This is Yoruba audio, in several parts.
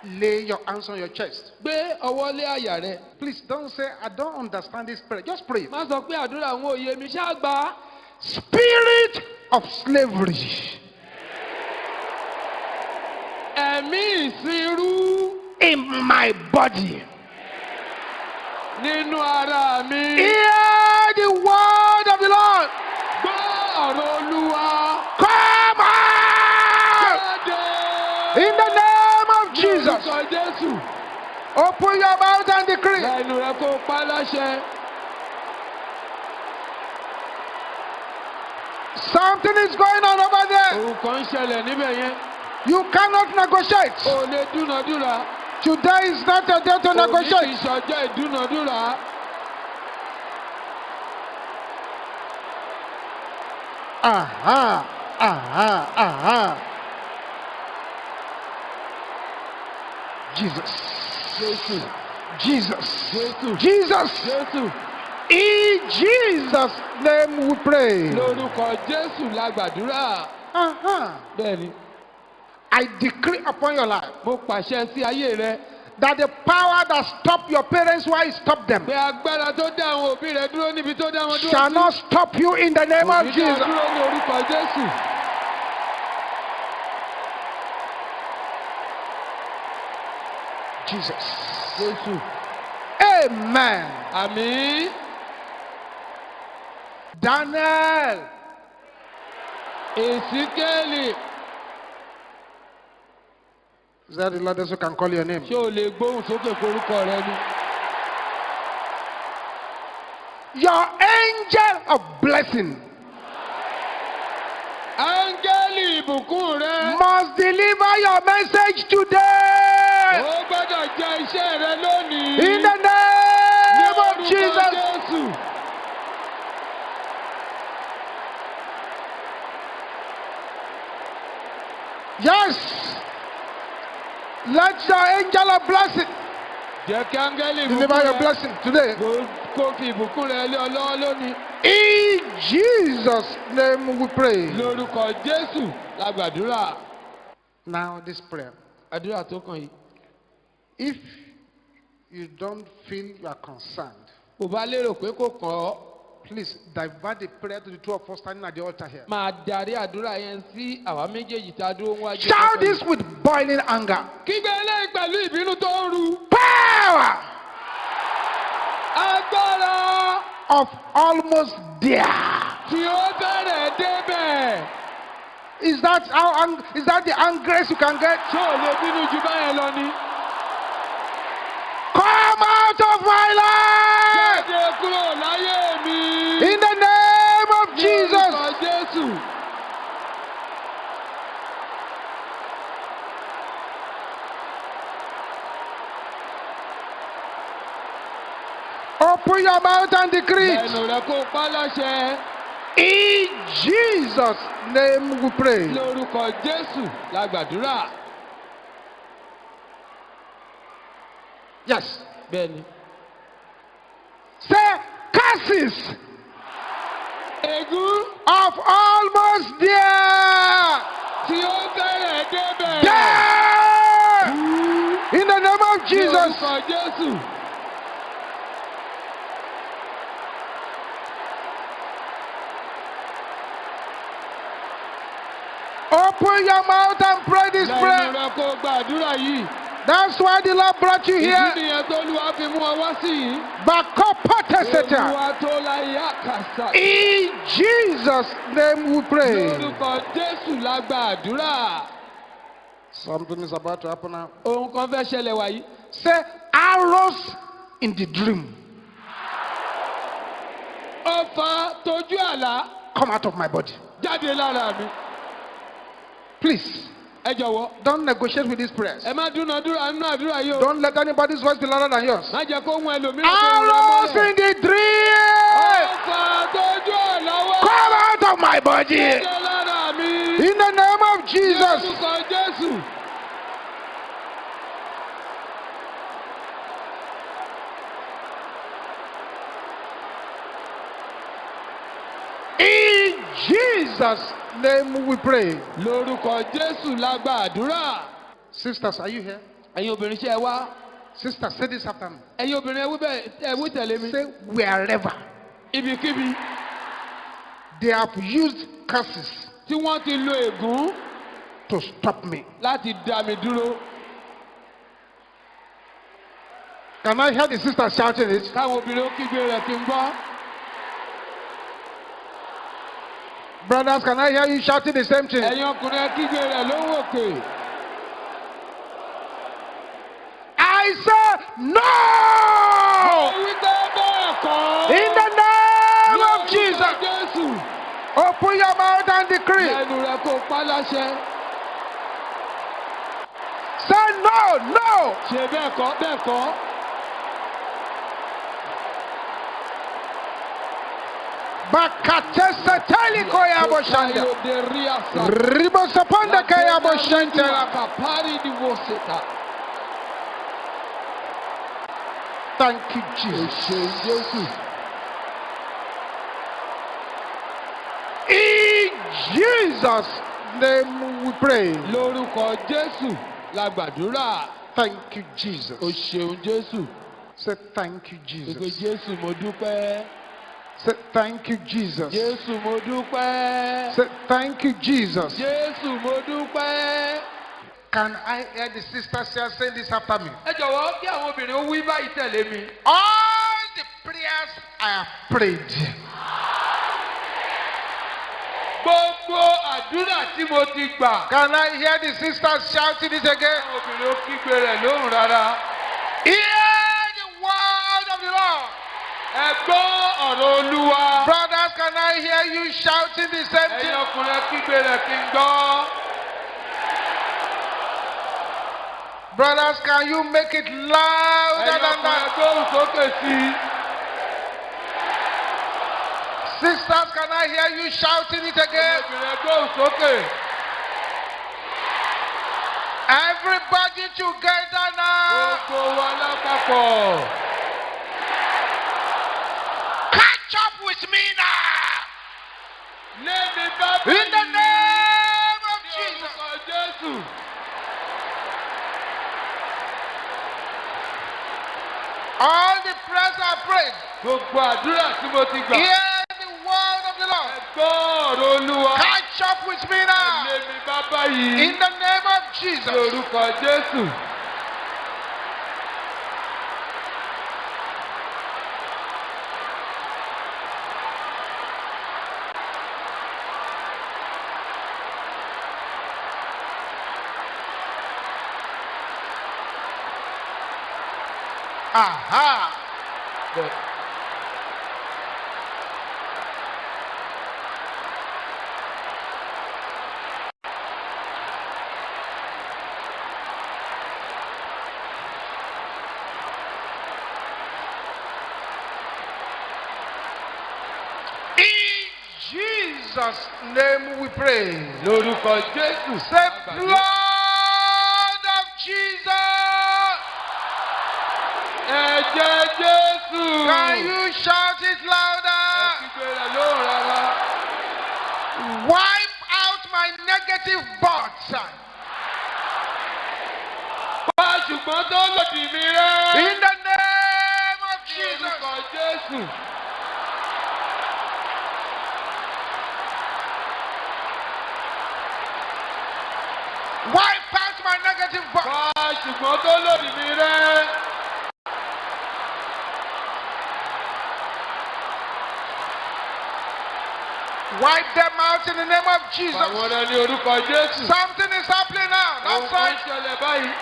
Lay your hands on your chest. Gbé ọwọ́ lé àyà rẹ. Please don't say, I don't understand this prayer. Just pray. Má sọ pé àdúrà àwọn òye mi ṣáà gbà á. Spirit of slavery. Ẹ̀mí ìsìnrú. In my body. Nínú ara mi. Hear the word of the Lord. Gbọ́ ọ̀rọ̀ Olúwa. Come out. Jáde. In the name of Jesus. Lórúkọ Jésù. Open your mouth and decree. Lẹ́nu rẹ kó pa láṣẹ. Something is going on over there. Ohun kan ń ṣẹlẹ̀ níbẹ̀ yẹn. You cannot negotiate. O lè dúnadúrà. Today is not a day to Òní negotiate. kìí ṣọjọ́ ìdúnadúrà. Aha, aha, aha. Jesus. Jésù. Jesus. Jésù. Jesus. Jésù. In Jesus' name we pray. Lórúkọ Jésù la gbàdúrà. Bẹ́ẹ̀ni. I decree upon your life Mo pàṣẹ sí ayé rẹ. that the power that stopped your parents while you stopped them Pé agbára tó dá àwọn òbí rẹ dúró níbi tó dá wọn dúró shall not stop you in the name of Òbí dá Jesus. dúró ní orúkọ Jésù. Jesus. Jésù. Amen. Àmín. Daniel. Èsíkẹ́lì. Is that the Lord who can call your name? Ṣé o lè gbóhùn sókè forúkọ rẹ ni? Your angel of blessing Áńgẹ́lì ìbùkún rẹ. must deliver your message today. Ó gbọ́dọ̀ jẹ iṣẹ́ rẹ lónìí. In the name of Lórúkọ Jesus. Jésù. Yes. Let your angel of blessing Jẹ́ kí áńgẹ́lì deliver ìbùkún your rẹ. blessing today. Kó fi ìbùkún rẹ lé ọ lọ́wọ́ lónìí. In Jesus' name we pray. Lórúkọ Jésù la gbàdúrà. Now this prayer. Àdúrà tó kàn yìí. If you don't feel you are concerned, Kò bá lérò pé kò kàn ọ́. please divert the prayer to the two of us standing at the altar here. Máa darí àdúrà yẹn sí àwa méjèèjì tá a dúró wájú. Shout this with boiling anger. Kígbe eléyìí pẹ̀lú ìbínú tó ń ru. Power Agbára of almost there. tí ó bẹ̀rẹ̀ débẹ̀. Is that the angriest you can get? Ṣé ò lè bínú ju báyẹn lọ ni? Come out of my life Jáde kúrò láyé mi. in the name of Jesus. Lórúkọ Jésù. Open your mouth and decree. Ẹnu rẹ kó pa láṣẹ. In Jesus' name we pray. Lórúkọ Jésù la gbàdúrà. Yes. Bẹ́ẹ̀ni. Say curses Ègún of almost there. tí ó bẹ̀rẹ̀ débẹ̀. There. In the name of Jesus. Lórúkọ Jésù. Open your mouth and pray this Lẹ́nu prayer. rẹ kó gbàdúrà yìí. That's why the Lord brought you Ìdí here. nìyẹn tó Olúwa fi mú ọ wá sí yìí. Bakopoteseta. Olúwa tó láyé àkàsà. In Jesus' name we pray. Lórúkọ Jésù la gbàdúrà. Something is about to happen now. Ohun kan fẹ́ ṣẹlẹ̀ wàyí. Say arrows in the dream. Ọfà tójú àlá Come out of my body. jáde lára mi. Please, Ẹ jọ̀wọ́. don't negotiate with these prayers. Ẹ má dúnadúrà nínú àdúrà yìí o. Don't let anybody's voice be louder than yours. Má jẹ́ kó hun ẹlòmíràn tó ń Arrows lọ in the dream. Ọfà tójú àlá wá. Come out of my body. Jáde lára mi. In the name of Jesus. Lórúkọ Jésù. In Jesus' name we pray. Lórúkọ Jésù la gbàdúrà. Sisters, are you here? ẹ̀yin obìnrin ṣe ẹ wá. Sister, say this after me. ẹ̀yin obìnrin ẹ wí bẹ́ẹ̀ ẹ wí tẹ̀lé mi. Say wherever ibikíbi they have used curses tí wọ́n ti lo ègún to stop me. láti dá mi dúró. Can I hear the sister shouting it? káwọn obìnrin ó kígbe rẹ̀ kí n gbọ́. Brothers, can I hear you shouting the same thing? ẹ̀yin ọkùnrin ẹ kígbe rẹ̀ lóhùn òkè. I say no! In the name of Jesus. Open your mouth and decree. Say no, no. Bakatesa telikoya boshanda. Ribosapanda kaya boshanda. Thank you, Jesus. In Jesus' name we pray. Lórúkọ Jésù la gbàdúrà. Thank you, Jesus. O ṣeun Jésù. Say thank you, Jesus. Ìpè Jésù mo dúpẹ́. Say thank you, Jesus. Jésù mo dúpẹ́. Say thank you, Jesus. Jésù mo dúpẹ́. Can I hear the sisters say this after me? Ẹ jọ̀wọ́ kí àwọn obìnrin ó wí báyìí tẹ̀lé mi. All the prayers I have prayed. Gbogbo àdúrà tí mo ti gbà. Can I hear the sisters shouting it again? Àwọn obìnrin ó kígbe rẹ̀ lóhùn rárá. Hear the word of the Lord. Ẹ gbọ́ ọ̀rọ̀ Olúwa. Brothers, can I hear you shouting the same thing? Ẹ̀yin ọkùnrin kígbe rẹ̀ kí n gbọ́. Brothers, can you make it louder than that? Sisters, can I hear you shouting it again? Everybody together now. Catch up with me now. In the name of Jesus. All the prayers I prayed. Hear the word of the Lord. Catch up with me now. In the name of Jesus. Aha. Good. In Jesus' name we pray. Say blood of Jesus. Can you shout it louder? Wipe out my negative thoughts. In the name of Jesus. Wipe out my negative thoughts. Wipe them out in the name of Jesus. Something is happening now. That's right.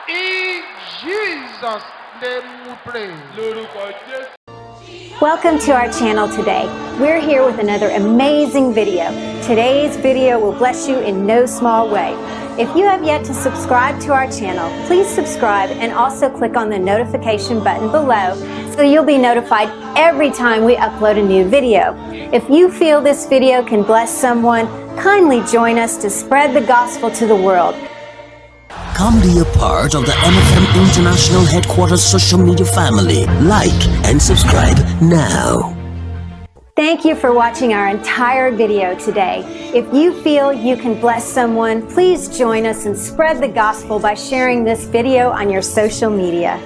In Jesus' name we pray. Welcome to our channel today. We're here with another amazing video. Today's video will bless you in no small way. If you have yet to subscribe to our channel, please subscribe and also click on the notification button below so you'll be notified every time we upload a new video. If you feel this video can bless someone, kindly join us to spread the gospel to the world. Come be a part of the MFM International Headquarters social media family. Like and subscribe now. Thank you for watching our entire video today. If you feel you can bless someone, please join us and spread the gospel by sharing this video on your social media.